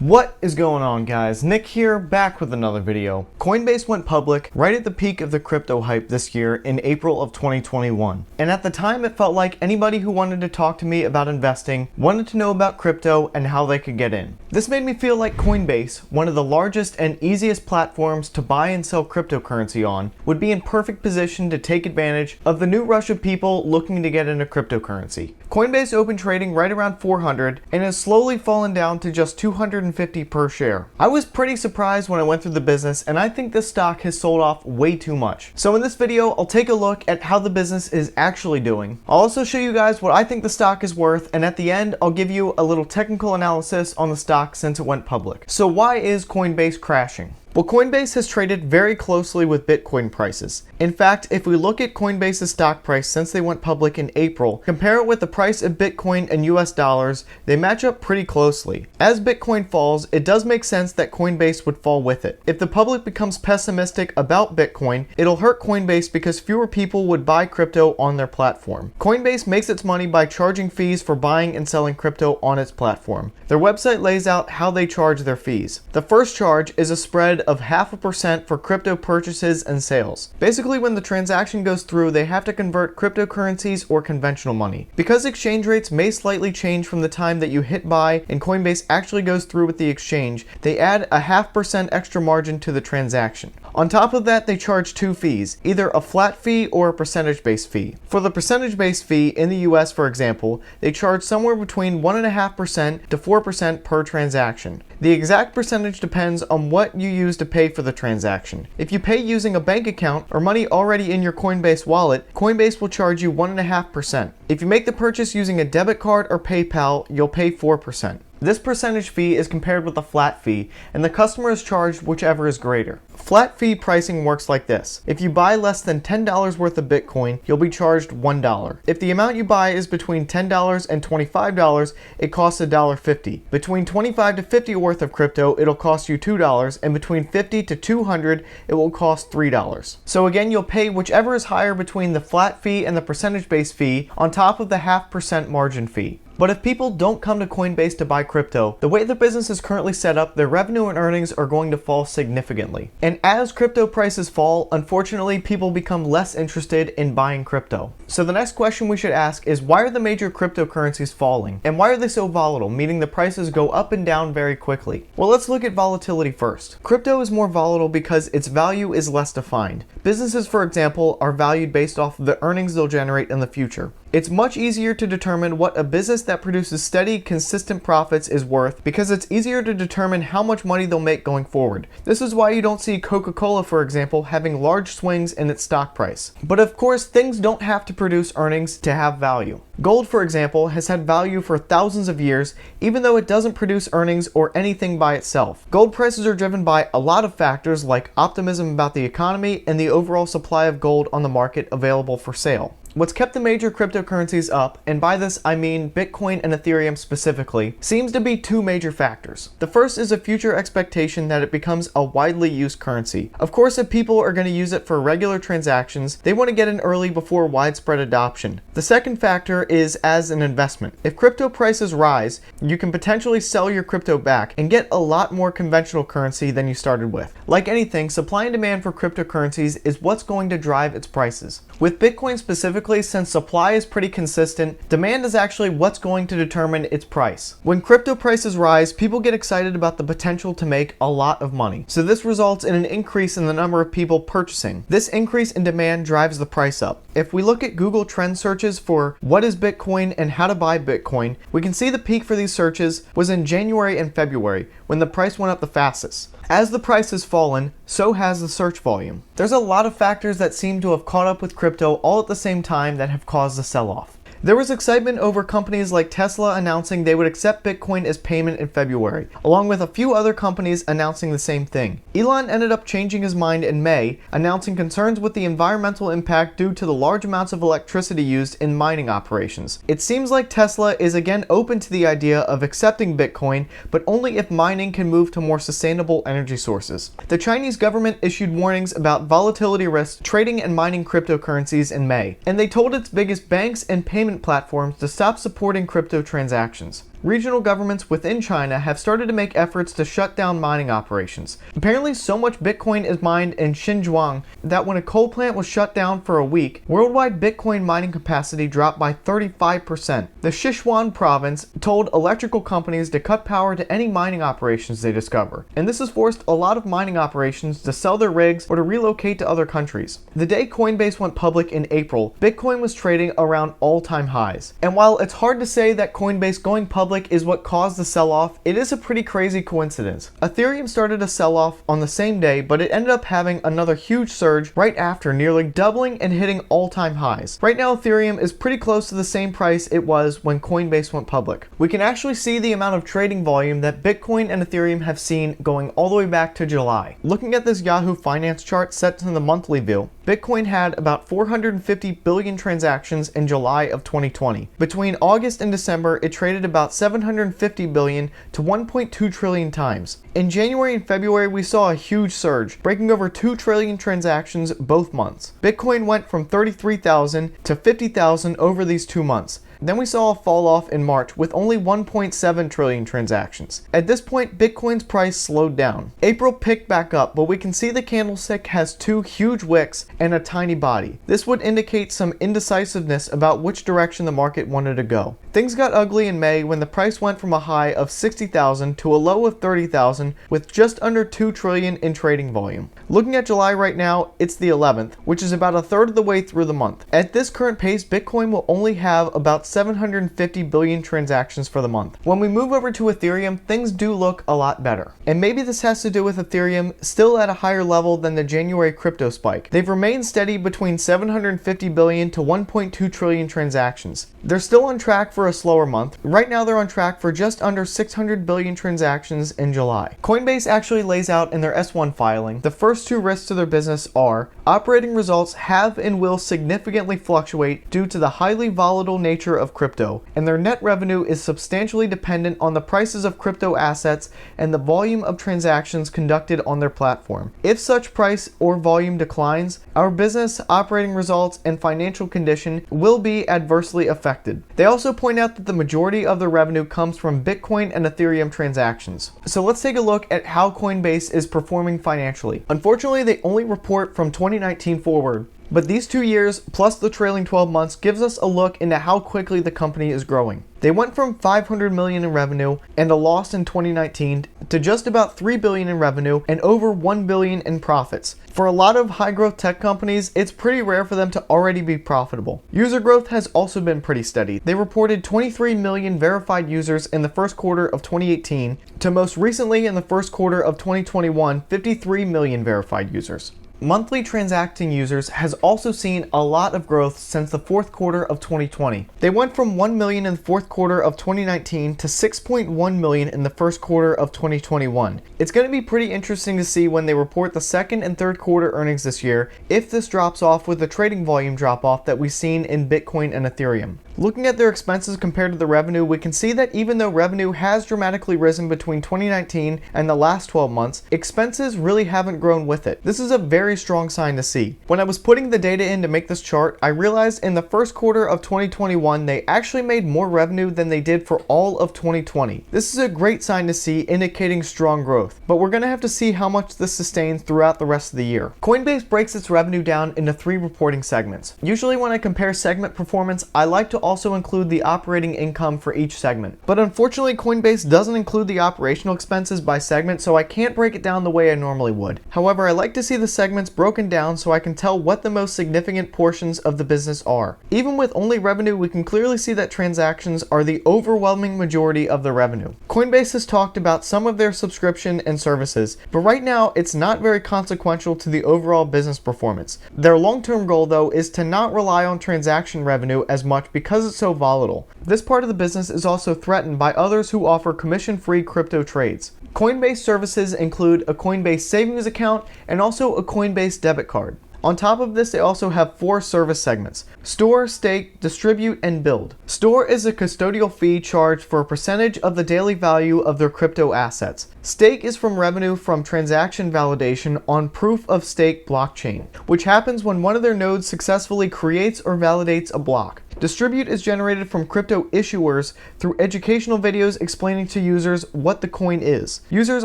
What is going on, guys? Nick here, back with another video. Coinbase went public right at the peak of the crypto hype this year in April of 2021. And at the time, it felt like anybody who wanted to talk to me about investing wanted to know about crypto and how they could get in. This made me feel like Coinbase, one of the largest and easiest platforms to buy and sell cryptocurrency on, would be in perfect position to take advantage of the new rush of people looking to get into cryptocurrency. Coinbase opened trading right around 400 and has slowly fallen down to just 250 per share. I was pretty surprised when I went through the business, and I think this stock has sold off way too much. So in this video, I'll take a look at how the business is actually doing. I'll also show you guys what I think the stock is worth, and at the end, I'll give you a little technical analysis on the stock since it went public. So why is Coinbase crashing? Well, Coinbase has traded very closely with Bitcoin prices. In fact, if we look at Coinbase's stock price since they went public in April, compare it with the price of Bitcoin and US dollars, they match up pretty closely. As Bitcoin falls, it does make sense that Coinbase would fall with it. If the public becomes pessimistic about Bitcoin, it'll hurt Coinbase because fewer people would buy crypto on their platform. Coinbase makes its money by charging fees for buying and selling crypto on its platform. Their website lays out how they charge their fees. The first charge is a spread of 0.5% for crypto purchases and sales. Basically, when the transaction goes through, they have to convert cryptocurrencies or conventional money. Because exchange rates may slightly change from the time that you hit buy and Coinbase actually goes through with the exchange, they add a 0.5% extra margin to the transaction. On top of that, they charge two fees, either a flat fee or a percentage-based fee. For the percentage-based fee in the US, for example, they charge somewhere between 1.5% to 4% per transaction. The exact percentage depends on what you use to pay for the transaction. If you pay using a bank account or money already in your Coinbase wallet, Coinbase will charge you 1.5%. If you make the purchase using a debit card or PayPal, you'll pay 4%. This percentage fee is compared with a flat fee, and the customer is charged whichever is greater. Flat fee pricing works like this. If you buy less than $10 worth of Bitcoin, you'll be charged $1. If the amount you buy is between $10 and $25, it costs $1.50. Between $25 to $50 worth of crypto, it'll cost you $2, and between $50 to $200, it will cost $3. So again, you'll pay whichever is higher between the flat fee and the percentage-based fee on top of the 0.5% margin fee. But if people don't come to Coinbase to buy crypto, the way the business is currently set up, their revenue and earnings are going to fall significantly. And as crypto prices fall, unfortunately, people become less interested in buying crypto. So the next question we should ask is, why are the major cryptocurrencies falling? And why are they so volatile, meaning the prices go up and down very quickly? Well, let's look at volatility first. Crypto is more volatile because its value is less defined. Businesses, for example, are valued based off of the earnings they'll generate in the future. It's much easier to determine what a business that produces steady, consistent profits is worth because it's easier to determine how much money they'll make going forward. This is why you don't see Coca-Cola, for example, having large swings in its stock price. But of course, things don't have to produce earnings to have value. Gold, for example, has had value for thousands of years, even though it doesn't produce earnings or anything by itself. Gold prices are driven by a lot of factors like optimism about the economy and the overall supply of gold on the market available for sale. What's kept the major cryptocurrencies up, and by this I mean Bitcoin and Ethereum specifically, seems to be two major factors. The first is a future expectation that it becomes a widely used currency. Of course, if people are going to use it for regular transactions, they want to get in early before widespread adoption. The second factor is as an investment. If crypto prices rise, you can potentially sell your crypto back and get a lot more conventional currency than you started with. Like anything, supply and demand for cryptocurrencies is what's going to drive its prices. With Bitcoin specifically, since supply is pretty consistent, demand is actually what's going to determine its price. When crypto prices rise, people get excited about the potential to make a lot of money. So this results in an increase in the number of people purchasing. This increase in demand drives the price up. If we look at Google trend searches for what is Bitcoin and how to buy Bitcoin, we can see the peak for these searches was in January and February, when the price went up the fastest. As the price has fallen, so has the search volume. There's a lot of factors that seem to have caught up with crypto all at the same time that have caused the sell-off. There was excitement over companies like Tesla announcing they would accept Bitcoin as payment in February, along with a few other companies announcing the same thing. Elon ended up changing his mind in May, announcing concerns with the environmental impact due to the large amounts of electricity used in mining operations. It seems like Tesla is again open to the idea of accepting Bitcoin, but only if mining can move to more sustainable energy sources. The Chinese government issued warnings about volatility risks trading and mining cryptocurrencies in May, and they told its biggest banks and payment platforms to stop supporting crypto transactions. regional governments within China have started to make efforts to shut down mining operations. Apparently, so much Bitcoin is mined in Xinjiang that when a coal plant was shut down for a week, worldwide Bitcoin mining capacity dropped by 35%. The Sichuan province told electrical companies to cut power to any mining operations they discover, and this has forced a lot of mining operations to sell their rigs or to relocate to other countries. The day Coinbase went public in April, Bitcoin was trading around all-time highs. And while it's hard to say that Coinbase going public is what caused the sell-off, it is a pretty crazy coincidence. Ethereum started a sell-off on the same day, but it ended up having another huge surge right after, nearly doubling and hitting all-time highs. Right now, Ethereum is pretty close to the same price it was when Coinbase went public. We can actually see the amount of trading volume that Bitcoin and Ethereum have seen going all the way back to July. Looking at this Yahoo Finance chart set to the monthly view, Bitcoin had about 450 billion transactions in July of 2020. Between August and December, it traded about 750 billion to 1.2 trillion times. In January and February, we saw a huge surge, breaking over 2 trillion transactions both months. Bitcoin went from 33,000 to 50,000 over these 2 months. Then we saw a fall off in March with only 1.7 trillion transactions. At this point, Bitcoin's price slowed down. April picked back up, but we can see the candlestick has 2 huge wicks and a tiny body. This would indicate some indecisiveness about which direction the market wanted to go. Things got ugly in May when the price went from a high of 60,000 to a low of 30,000 with just under 2 trillion in trading volume. Looking at July right now, it's the 11th, which is about a third of the way through the month. At this current pace, Bitcoin will only have about 750 billion transactions for the month. When we move over to Ethereum, things do look a lot better. And maybe this has to do with Ethereum still at a higher level than the January crypto spike. They've remained steady between 750 billion to 1.2 trillion transactions. They're still on track for a slower month. Right now they're on track for just under 600 billion transactions in July. Coinbase actually lays out in their S1 filing, the first 2 risks to their business are operating results have and will significantly fluctuate due to the highly volatile nature of crypto, and their net revenue is substantially dependent on the prices of crypto assets and the volume of transactions conducted on their platform. If such price or volume declines, our business, operating results, and financial condition will be adversely affected. They also point out that the majority of their revenue comes from Bitcoin and Ethereum transactions. So let's take a look at how Coinbase is performing financially. Unfortunately, they only report from 2019 forward. But these 2 years, plus the trailing 12 months, gives us a look into how quickly the company is growing. They went from 500 million in revenue and a loss in 2019 to just about 3 billion in revenue and over 1 billion in profits. For a lot of high growth tech companies, it's pretty rare for them to already be profitable. User growth has also been pretty steady. They reported 23 million verified users in the first quarter of 2018 to most recently in the first quarter of 2021, 53 million verified users. Monthly transacting users has also seen a lot of growth since the fourth quarter of 2020. They went from 1 million in the fourth quarter of 2019 to 6.1 million in the first quarter of 2021. It's going to be pretty interesting to see when they report the second and third quarter earnings this year if this drops off with the trading volume drop off that we've seen in Bitcoin and Ethereum. Looking at their expenses compared to the revenue, we can see that even though revenue has dramatically risen between 2019 and the last 12 months, expenses really haven't grown with it. This is a very strong sign to see. When I was putting the data in to make this chart, I realized in the first quarter of 2021, they actually made more revenue than they did for all of 2020. This is a great sign to see, indicating strong growth, but we're going to have to see how much this sustains throughout the rest of the year. Coinbase breaks its revenue down into 3 reporting segments. Usually when I compare segment performance, I like to also include the operating income for each segment. But unfortunately, Coinbase doesn't include the operational expenses by segment, so I can't break it down the way I normally would. However, I like to see the segments broken down so I can tell what the most significant portions of the business are. Even with only revenue, we can clearly see that transactions are the overwhelming majority of the revenue. Coinbase has talked about some of their subscription and services, but right now it's not very consequential to the overall business performance. Their long-term goal, though, is to not rely on transaction revenue as much because it's so volatile. This part of the business is also threatened by others who offer commission-free crypto trades. Coinbase services include a Coinbase savings account and also a Coinbase debit card. On top of this, they also have 4 service segments: store, stake, distribute, and build. Store is a custodial fee charged for a percentage of the daily value of their crypto assets. Stake is from revenue from transaction validation on proof of stake blockchain, which happens when one of their nodes successfully creates or validates a block. Distribute is generated from crypto issuers through educational videos explaining to users what the coin is. Users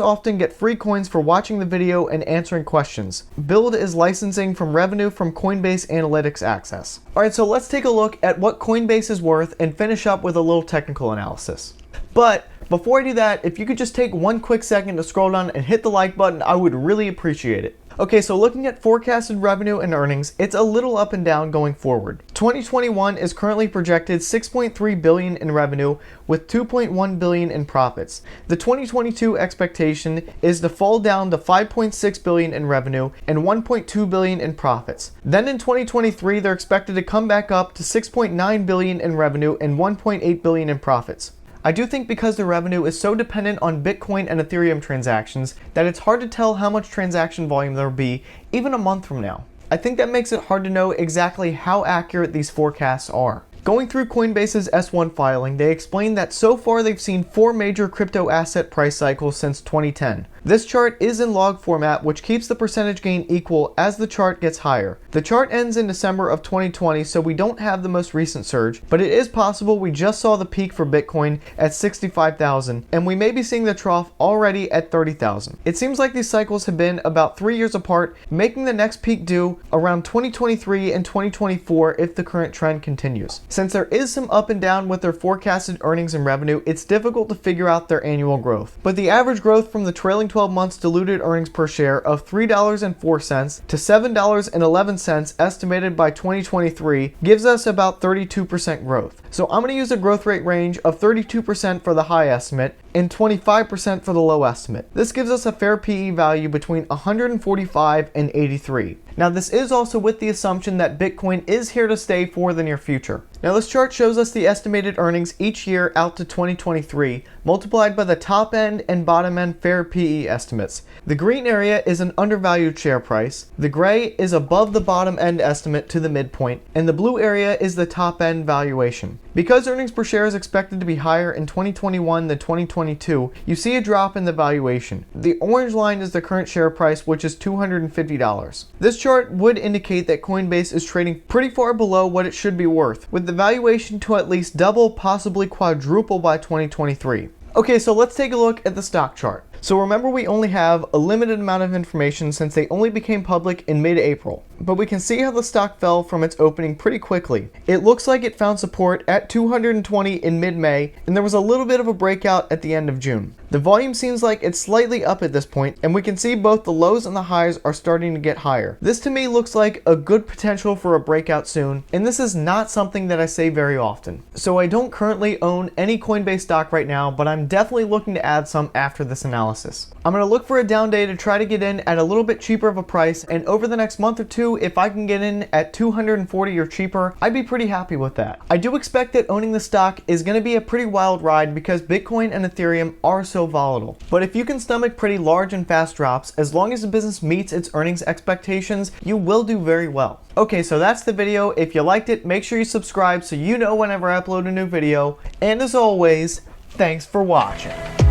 often get free coins for watching the video and answering questions. Build is licensing from revenue from Coinbase Analytics access. Alright, so let's take a look at what Coinbase is worth and finish up with a little technical analysis. But before I do that, if you could just take one quick second to scroll down and hit the like button, I would really appreciate it. Okay, so looking at forecasted revenue and earnings, it's a little up and down going forward. 2021 is currently projected $6.3 billion in revenue with $2.1 billion in profits. The 2022 expectation is to fall down to $5.6 billion in revenue and $1.2 billion in profits. Then in 2023, they're expected to come back up to $6.9 billion in revenue and $1.8 billion in profits. I do think because the revenue is so dependent on Bitcoin and Ethereum transactions that it's hard to tell how much transaction volume there will be even a month from now. I think that makes it hard to know exactly how accurate these forecasts are. Going through Coinbase's S1 filing, they explained that so far they've seen 4 major crypto asset price cycles since 2010. This chart is in log format, which keeps the percentage gain equal as the chart gets higher. The chart ends in December of 2020, so we don't have the most recent surge, but it is possible we just saw the peak for Bitcoin at 65,000, and we may be seeing the trough already at 30,000. It seems like these cycles have been about 3 years apart, making the next peak due around 2023 and 2024 if the current trend continues. Since there is some up and down with their forecasted earnings and revenue, it's difficult to figure out their annual growth. But the average growth from the trailing 12 months diluted earnings per share of $3.04 to $7.11 estimated by 2023 gives us about 32% growth. So I'm going to use a growth rate range of 32% for the high estimate and 25% for the low estimate. This gives us a fair PE value between 145 and 83. Now this is also with the assumption that Bitcoin is here to stay for the near future. Now this chart shows us the estimated earnings each year out to 2023 multiplied by the top end and bottom end fair PE estimates. The green area is an undervalued share price, the gray is above the bottom end estimate to the midpoint, and the blue area is the top end valuation. Because earnings per share is expected to be higher in 2021 than 2022, you see a drop in the valuation. The orange line is the current share price, which is $250. This chart would indicate that Coinbase is trading pretty far below what it should be worth, with the valuation to at least double, possibly quadruple by 2023. Okay, so let's take a look at the stock chart. So remember, we only have a limited amount of information since they only became public in mid-April, but we can see how the stock fell from its opening pretty quickly. It looks like it found support at 220 in mid-May, and there was a little bit of a breakout at the end of June. The volume seems like it's slightly up at this point, and we can see both the lows and the highs are starting to get higher. This to me looks like a good potential for a breakout soon, and this is not something that I say very often. So I don't currently own any Coinbase stock right now, but I'm definitely looking to add some after this analysis. I'm going to look for a down day to try to get in at a little bit cheaper of a price, and over the next month or two, if I can get in at 240 or cheaper, I'd be pretty happy with that. I do expect that owning the stock is going to be a pretty wild ride because Bitcoin and Ethereum are so volatile. But if you can stomach pretty large and fast drops, as long as the business meets its earnings expectations, you will do very well. Okay, so that's the video. If you liked it, make sure you subscribe so you know whenever I upload a new video. And as always, thanks for watching.